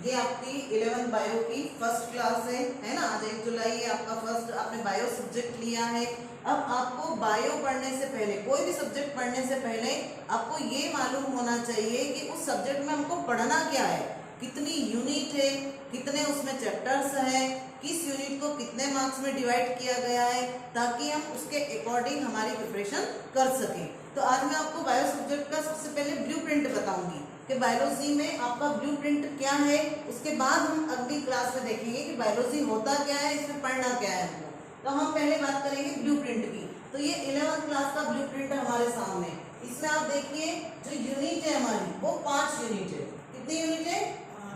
ये आपकी 11 बायो की फर्स्ट क्लास है ना। आज 1 जुलाई है, आपका फर्स्ट, आपने बायो सब्जेक्ट लिया है। अब आपको बायो पढ़ने से पहले, कोई भी सब्जेक्ट पढ़ने से पहले आपको ये मालूम होना चाहिए कि उस सब्जेक्ट में हमको पढ़ना क्या है, कितनी यूनिट है, कितने उसमें चैप्टर्स हैं, किस यूनिट को कितने मार्क्स में डिवाइड किया गया है, ताकि हम उसके अकॉर्डिंग हमारी प्रिपरेशन कर सकें। तो आज मैं आपको बायो सब्जेक्ट का सबसे पहले ब्लूप्रिंट बताऊंगी कि बायोलॉजी में आपका ब्लूप्रिंट क्या है। उसके बाद हम अगली क्लास में देखेंगे कि बायोलॉजी होता क्या है, इसमें पढ़ना क्या है हमको। तो हम पहले बात करेंगे ब्लूप्रिंट की। तो ये 11th क्लास का ब्लूप्रिंट है हमारे सामने। इसमें आप देखिए जो यूनिट है हमारी वो 5 यूनिट है। कितनी यूनिट है?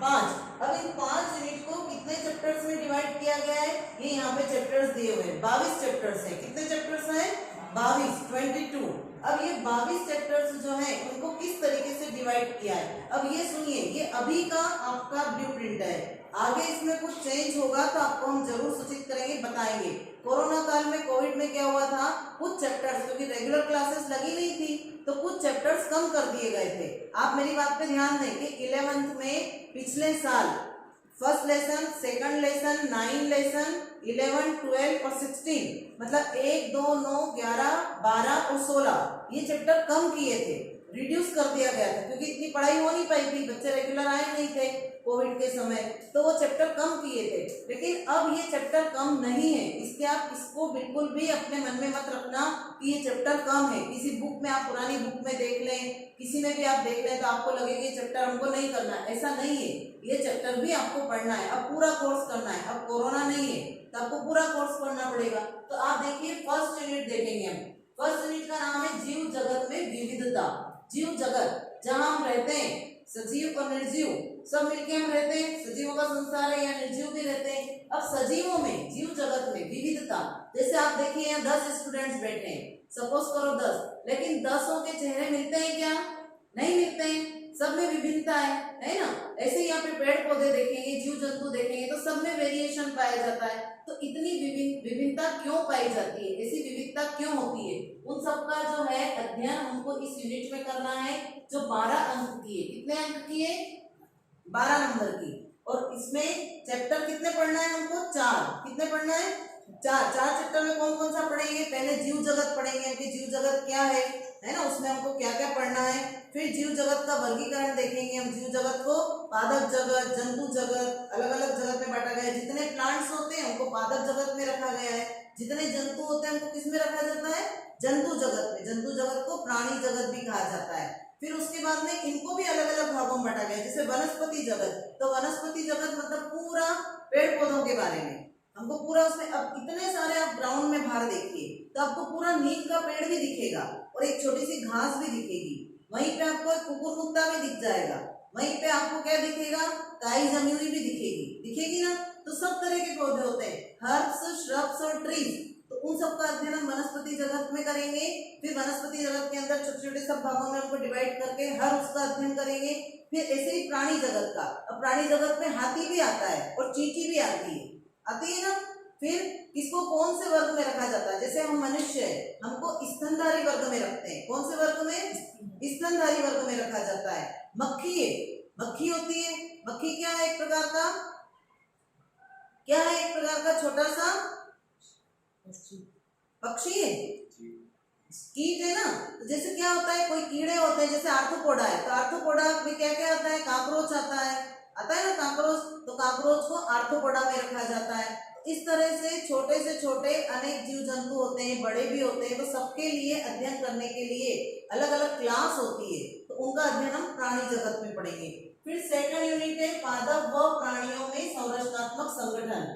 5। अब इन 5 यूनिट को कितने चैप्टर्स में डिवाइड किया गया है? ये यहाँ पे चैप्टर्स दिए हुए हैं, 22 चैप्टर्स है। कितने चैप्टर्स हैं? 22, 22। अब ये 22 चैप्टर्स जो है उनको किस तरीके से डिवाइड किया है, अब ये सुनिए। ये अभी का आपका ब्लूप्रिंट है, आगे इसमें कुछ चेंज होगा तो आपको हम जरूर सूचित करेंगे, बताएंगे। कोरोना काल में, कोविड में क्या हुआ था, कुछ चैप्टर्स, क्योंकि रेगुलर क्लासेस लगी नहीं थी तो कुछ चैप्टर्स कम कर दिए गए थे। आप मेरी बात पे ध्यान दें कि 11th में पिछले साल first lesson, second lesson, 9 lesson, 11, 12 और 16, मतलब 1, 2, 9, 11, 12 और 16 ये चैप्टर कम किए थे, रिड्यूस कर दिया गया था, क्योंकि इतनी पढ़ाई हो नहीं पाई थी, बच्चे रेगुलर आए नहीं थे कोविड के समय, तो वो चैप्टर कम किए थे। लेकिन अब ये चैप्टर कम नहीं है, इसके आप इसको बिल्कुल भी अपने मन में मत रखना कि ये चैप्टर कम है। किसी बुक में, आप पुरानी बुक में देख लें, किसी में भी आप देख लें तो आपको लगेगा ये चैप्टर हमको नहीं करना, ऐसा नहीं है। ये चैप्टर भी आपको पढ़ना है, अब पूरा कोर्स करना है। अब कोरोना नहीं है तो आपको पूरा कोर्स पढ़ना पड़ेगा। तो आप देखिए फर्स्ट यूनिट देखेंगे हम। फर्स्ट यूनिट का नाम है जीव जगत में विविधता। जीव जगत, जहां हम रहते हैं, सजीव और निर्जीव सब मिलके हम रहते हैं, सजीवों का संसार है या निर्जीव भी रहते हैं। अब सजीवों में, जीव जगत में विविधता, जैसे आप देखिए यहाँ 10 स्टूडेंट्स बैठे हैं, सपोज करो 10, लेकिन 10 के चेहरे मिलते हैं क्या? नहीं मिलते हैं, सब में विभिन्नता है ना। ऐसे ही यहाँ पे पेड़ पौधे देखेंगे, जीव जंतु देखेंगे तो सब में वेरिएशन पाया जाता है। तो इतनी विभिन्नता क्यों पाई जाती है, ऐसी विविधता क्यों होती है, उन सबका जो है अध्ययन हमको इस यूनिट में करना है, जो 12 अंक की है। कितने अंक की है? 12 नंबर की। और इसमें चैप्टर कितने पढ़ना है हमको? 4। कितने पढ़ना है? 4। 4 चैप्टर में कौन कौन सा पढ़ेंगे? पहले जीव जगत पढ़ेंगे कि जीव जगत क्या है ना, उसमें हमको क्या क्या पढ़ना है। फिर जीव जगत का वर्गीकरण देखेंगे हम। जीव जगत को पादप जगत, जंतु जगत, अलग अलग जगत में बांटा गया है। जितने प्लांट्स होते हैं उनको पादप जगत में रखा गया है, जितने जंतु होते हैं उनको किस में रखा जाता है? जंतु जगत में। जंतु जगत को प्राणी जगत भी कहा जाता है। फिर उसके बाद में इनको भी अलग अलग भागों में बांटा गया है, जैसे वनस्पति जगत। तो वनस्पति जगत मतलब पूरा पेड़ पौधों के बारे में हमको पूरा उसमें, अब इतने सारे आप ग्राउंड में बाहर देखिए तो आपको पूरा नीम का पेड़ भी दिखेगा और एक छोटी सी घास भी दिखेगी। वहीं पे आपको एक कुकुर मुत्ता भी दिख जाएगा। वहीं पे आपको क्या दिखेगा? काई जमी हुई भी दिखेगी ना। तो सब तरह के पौधे होते हैं, हर्ब्स, श्रब्स और ट्रीज। तो उन सब का अध्ययन हम वनस्पति जगत में करेंगे। फिर वनस्पति जगत के अंदर छोटे छोटे सब भागों में हमको डिवाइड करके हर उसका अध्ययन करेंगे। फिर ऐसे ही प्राणी जगत का, अब प्राणी जगत में हाथी भी आता है और चींटी भी आती है ना। फिर किसको कौन से वर्ग में रखा जाता है? जैसे हम मनुष्य है, हमको स्तनधारी वर्ग में रखते हैं। कौन से वर्ग में? स्तनधारी वर्ग में रखा जाता है। मक्खी है, मक्खी होती है। मक्खी क्या है? एक प्रकार का, क्या है? एक प्रकार का छोटा सा पक्षी है, कीट है ना। तो जैसे क्या होता है, कोई कीड़े होते हैं, जैसे आर्थ्रोपोडा है, तो आर्थ्रोपोडा में क्या क्या आता है? काकरोच आता है ना काकरोच। तो काकरोच को आर्थ्रोपोडा में रखा जाता है। इस तरह से छोटे अनेक जीव जंतु होते हैं, बड़े भी होते हैं। तो सबके लिए अध्ययन करने के लिए अलग अलग क्लास होती है, तो उनका अध्ययन हम प्राणी जगत में पढ़ेंगे। फिर सेकंड यूनिट है पादप व प्राणियों में संरचनात्मक संगठन।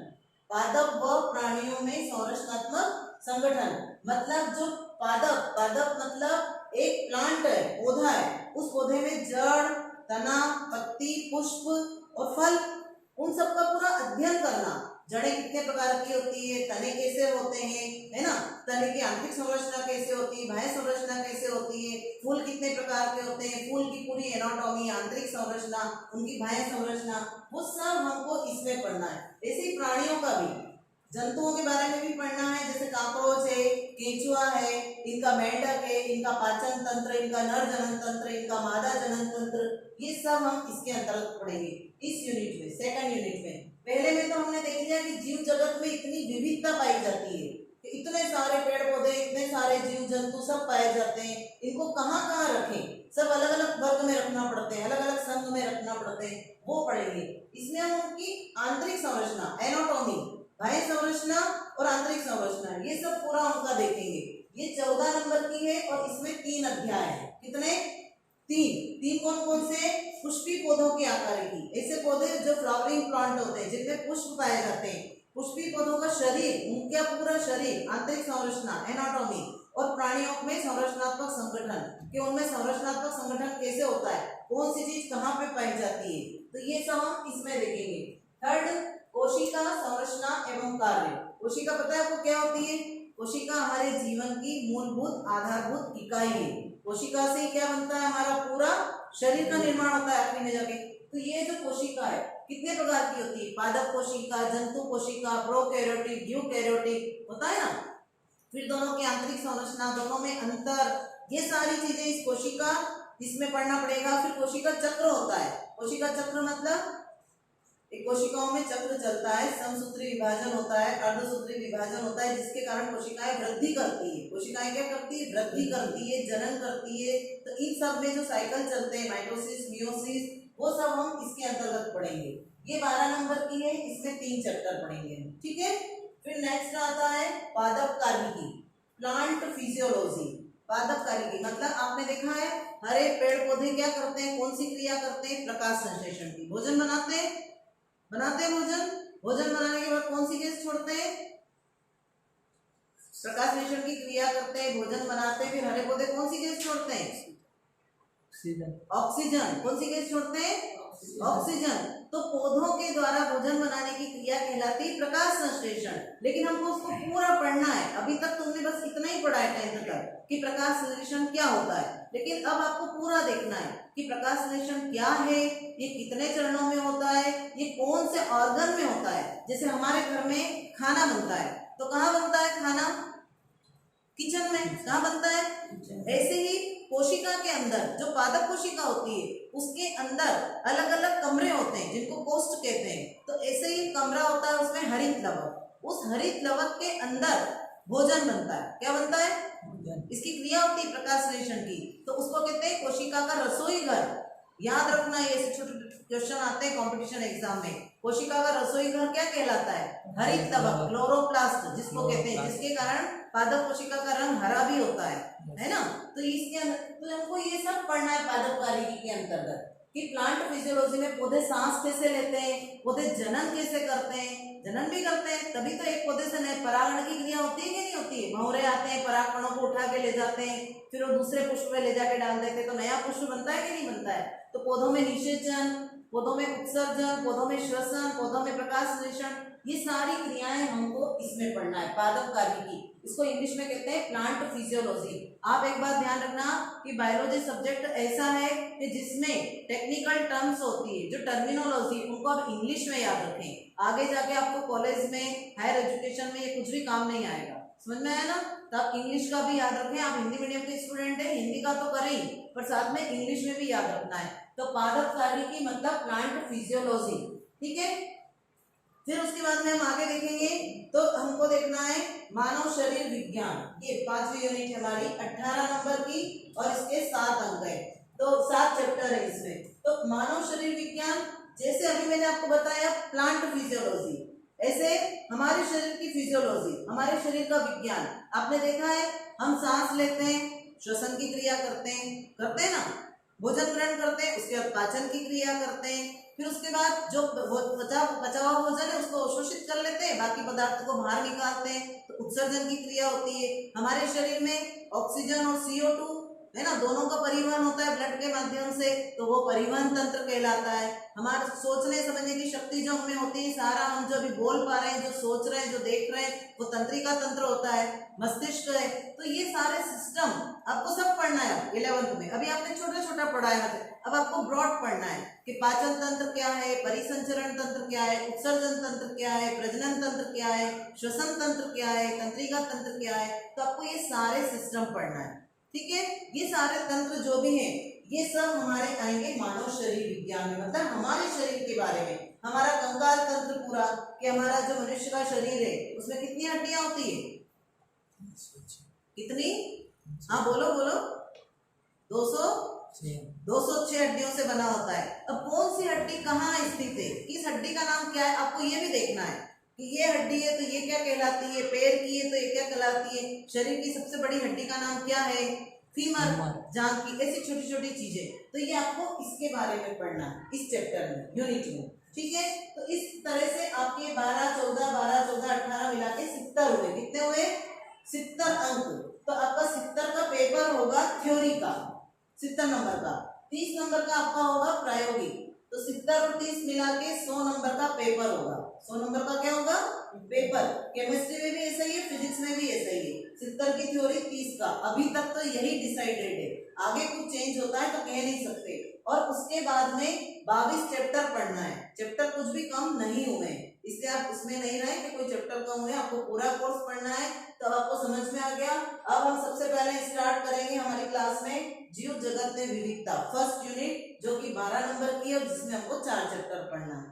पादप व प्राणियों में संरचनात्मक संगठन मतलब जो पादप मतलब एक प्लांट है, पौधा है, उस पौधे में जड़, तना, पत्ती, पुष्प और फल, उन सब का पूरा अध्ययन करना। जड़ें कितने प्रकार की होती है, तने कैसे होते हैं, है ना, तने की आंतरिक संरचना कैसे होती है, बाह्य संरचना कैसे होती है, फूल कितने प्रकार के होते हैं, फूल की पूरी एनाटॉमी, आंतरिक संरचना, उनकी बाह्य संरचना, वो सब हमको इसमें पढ़ना है। ऐसे ही प्राणियों का भी, जंतुओं के बारे में भी पढ़ना है, जैसे काकरोच है, केंचुआ है, इनका मेंढक है, इनका पाचन तंत्र, इनका नर जनन तंत्र, इनका मादा जनन तंत्र, ये सब हम इसके अंतर्गत पढ़ेंगे इस यूनिट में, सेकंड यूनिट में। पहले में तो हमने देख लिया कि जीव जगत में इतनी विविधता पाई जाती है कि इतने सारे पेड़ पौधे, इतने सारे जीव जंतु सब पाए जाते हैं, इनको कहाँ कहाँ रखें, सब अलग अलग वर्ग में रखना पड़ते हैं, अलग अलग संघ में रखना पड़ते हैं, वो पढ़ेंगे। इसमें हम उनकी आंतरिक संरचना, एनाटॉमी, बाह्य संरचना और आंतरिक संरचना, ये सब पूरा उनका देखेंगे। ये 14 नंबर की है और इसमें 3 अध्याय है। कितने? 3 कौन कौन से? पुष्पी पौधों के आकार की, ऐसे पौधे जो फ्लावरिंग प्लांट होते हैं जिनमें पुष्प पाए जाते हैं, पुष्पी पौधों का शरीर, उनका पूरा शरीर, आंतरिक संरचना, एनाटॉमी, और प्राणियों में संरचनात्मक संगठन, कि उनमें संरचनात्मक संगठन कैसे होता है, कौन सी चीज कहाँ पे पाई जाती है, तो ये सब हम इसमें देखेंगे। थर्ड, कोशिका संरचना एवं कार्य। कोशिका पता है आपको क्या होती है? कोशिका हमारे जीवन की मूलभूत आधारभूत इकाई है। कोशिका से क्या बनता है? हमारा पूरा शरीर का निर्माण होता है आखिरी में जाके। तो ये जो कोशिका है कितने प्रकार की होती है? पादप कोशिका, जंतु कोशिका, प्रोकैरियोटिक, यूकैरियोटिक होता है ना। फिर दोनों की आंतरिक संरचना, दोनों में अंतर, ये सारी चीजें इस कोशिका, इसमें पढ़ना पड़ेगा। फिर कोशिका चक्र होता है। कोशिका चक्र मतलब एक कोशिकाओं में चक्र चलता है, समसूत्री विभाजन होता है, अर्धसूत्री विभाजन होता है, जिसके कारण कोशिकाएं वृद्धि करती है। कोशिकाएं क्या करती है? वृद्धि करती है, जनन करती है। तो इन सब में जो साइकिल चलते हैं, माइटोसिस, मियोसिस, वो सब हम इसके अंतर्गत पढ़ेंगे। ये 12 नंबर की है, इसमें 3 चैप्टर पढ़ेंगे, ठीक है। फिर नेक्स्ट आता है पादप कार्मिकी, प्लांट फिजियोलॉजी। पादप कार्मिकी मतलब आपने देखा है हरे पेड़ पौधे क्या करते हैं, कौन सी क्रिया करते हैं? प्रकाश संश्लेषण की। भोजन बनाते हैं भोजन, भोजन बनाने के बाद कौन सी गैस छोड़ते हैं? प्रकाश संश्लेषण की क्रिया करते हैं, भोजन बनाते हैं। फिर हरे पौधे कौन सी गैस छोड़ते हैं? ऑक्सीजन। कौन सी गैस छोड़ते हैं? ऑक्सीजन। तो पौधों के द्वारा भोजन बनाने की क्रिया कहलाती है प्रकाश संश्लेषण। लेकिन हमको उसको पूरा पढ़ना है। अभी तक तुमने बस इतना ही पढ़ा है 10th तक कि प्रकाश संश्लेषण क्या होता है, लेकिन अब आपको पूरा देखना है कि प्रकाश संश्लेषण क्या है, ये कितने चरणों में होता है, ये कौन से ऑर्गन में होता है। जैसे हमारे घर में खाना बनता है, तो कहाँ बनता है खाना? किचन में। कहाँ बनता है? ऐसे ही कोशिका के अंदर जो पादप कोशिका होती है उसके अंदर अलग अलग कमरे होते हैं जिनको कोष्ठ कहते हैं। तो ऐसे ही कमरा होता है, उसमें हरित लवक, उस हरित लवक के अंदर भोजन बनता है। क्या बनता है? इसकी क्रिया होती है प्रकाश संश्लेषण की, तो उसको कहते हैं कोशिका का रसोई घर। याद रखना, ये छोटे क्वेश्चन आते हैं कंपटीशन एग्जाम में। कोशिका का रसोई घर क्या कहलाता है? हरित लवक, क्लोरोप्लास्ट जिसको कहते हैं, जिसके कारण पादप कोशिका का रंग हरा भी होता है ना। तो इसके तो हमको ये सब पढ़ना है पादप कार्मिकी के अंतर्गत कि प्लांट फिजियोलॉजी में पौधे सांस कैसे लेते हैं, पौधे जनन कैसे करते हैं। जनन भी करते हैं, तभी तो एक पौधे से नए परागण की क्रिया होती है कि नहीं होती है? भंवरे आते हैं, पराग कणों को उठा के ले जाते हैं, फिर वो दूसरे पुष्प में ले जाके डाल देते हैं, तो नया पुष्प बनता है कि नहीं बनता है? तो पौधों में निषेचन, पौधों में उत्सर्जन, पौधों में श्वसन, पौधों में प्रकाश संश्लेषण, ये सारी क्रियाएं हमको इसमें पढ़ना है, पादप कार्मिकी। इसको इंग्लिश में कहते हैं प्लांट फिजियोलॉजी। आप एक बात ध्यान रखना कि बायोलॉजी सब्जेक्ट ऐसा है कि जिसमें टेक्निकल टर्म्स होती है, जो टर्मिनोलॉजी, उनको आप इंग्लिश में याद रखें। आगे जाके आपको कॉलेज में, हायर एजुकेशन में ये कुछ भी काम नहीं आएगा। समझ में आया ना? तो आप इंग्लिश का भी याद रखें। आप हिंदी मीडियम के स्टूडेंट हैं, हिंदी का तो करें ही, पर साथ में इंग्लिश में भी याद रखना है। तो पादप कार्मिकी मतलब प्लांट फिजियोलॉजी, ठीक है। फिर उसके बाद में हम आगे देखेंगे तो हमको देखना है मानव शरीर विज्ञान। ये 5वीं यूनिट हमारी 18 नंबर की और इसके 7 अंक है, तो 7 चैप्टर है इसमें। तो मानव शरीर विज्ञान, जैसे अभी मैंने आपको बताया प्लांट फिजियोलॉजी, ऐसे हमारे शरीर की फिजियोलॉजी, हमारे शरीर का विज्ञान। आपने देखा है हम सांस लेते हैं, श्वसन की क्रिया करते हैं ना, भोजन ग्रहण करते हैं, उसके बाद पाचन की क्रिया करते हैं, फिर उसके बाद जो बचा हुआ भोजन है उसको अवशोषित कर लेते हैं, बाकी पदार्थ को बाहर निकालते हैं, तो उत्सर्जन की क्रिया होती है। हमारे शरीर में ऑक्सीजन और CO2 है ना, दोनों का परिवहन होता है ब्लड के माध्यम से, तो वो परिवहन तंत्र कहलाता है। हमारा सोचने समझने की शक्ति जो हमें होती है, सारा हम जो अभी बोल पा रहे हैं, जो सोच रहे हैं, जो देख रहे हैं, वो तंत्रिका तंत्र होता है, मस्तिष्क है। तो ये सारे सिस्टम आपको सब पढ़ना है 11th में। अभी आपने छोटा छोटा पढ़ा है, अब आपको ब्रॉड पढ़ना है कि पाचन तंत्र क्या है, परिसंचरण तंत्र क्या है, उत्सर्जन तंत्र क्या है, प्रजनन तंत्र क्या है, श्वसन तंत्र क्या है, तंत्रिका तंत्र क्या है। तो आपको ये सारे सिस्टम पढ़ना है, ठीक है। ये सारे तंत्र जो भी हैं, ये सब हमारे आएंगे मानव शरीर विज्ञान में, मतलब हमारे शरीर के बारे में। हमारा कंकाल तंत्र पूरा, कि हमारा जो मनुष्य का शरीर है उसमें कितनी हड्डियां होती है, कितनी, हाँ बोलो बोलो, 206 हड्डियों से बना होता है। अब कौन सी हड्डी कहाँ स्थित है, किस हड्डी का नाम क्या है, आपको ये भी देखना है कि ये हड्डी है तो ये क्या कहलाती है, पैर की है तो ये क्या कहलाती है, शरीर की सबसे बड़ी हड्डी का नाम क्या है, फीमर, जांघ की, ऐसी छोटी छोटी चीजें। तो ये आपको इसके बारे में पढ़ना है इस चैप्टर में, यूनिट में, ठीक है। तो इस तरह से आपके 12, 14, 18 मिला के 70 हुए, कितने हुए, 70 अंक। तो आपका 70 का पेपर होगा थ्योरी का, 70 नंबर का, 30 नंबर का आपका होगा प्रायोगिक। तो 70 और 30 मिला के 100 नंबर का पेपर होगा। 100 नंबर का क्या होगा, पेपर। केमिस्ट्री में भी ऐसा ही है, फिजिक्स में भी ऐसा ही है, 70 की थ्योरी 30 का। अभी तक तो यही डिसाइडेड है, आगे कुछ चेंज होता है तो कह नहीं सकते। और उसके बाद में 22 चैप्टर पढ़ना है, चैप्टर कुछ भी कम नहीं हुए, इसलिए आप उसमें नहीं रहे कि कोई चैप्टर कम हुए, आपको पूरा कोर्स पढ़ना है। तो आपको समझ में आ गया। अब हम सबसे पहले स्टार्ट करेंगे हमारी क्लास में जीव जगत में विविधता, फर्स्ट यूनिट, जो कि 12 नंबर की है और जिसमें हमको 4 चैप्टर पढ़ना है।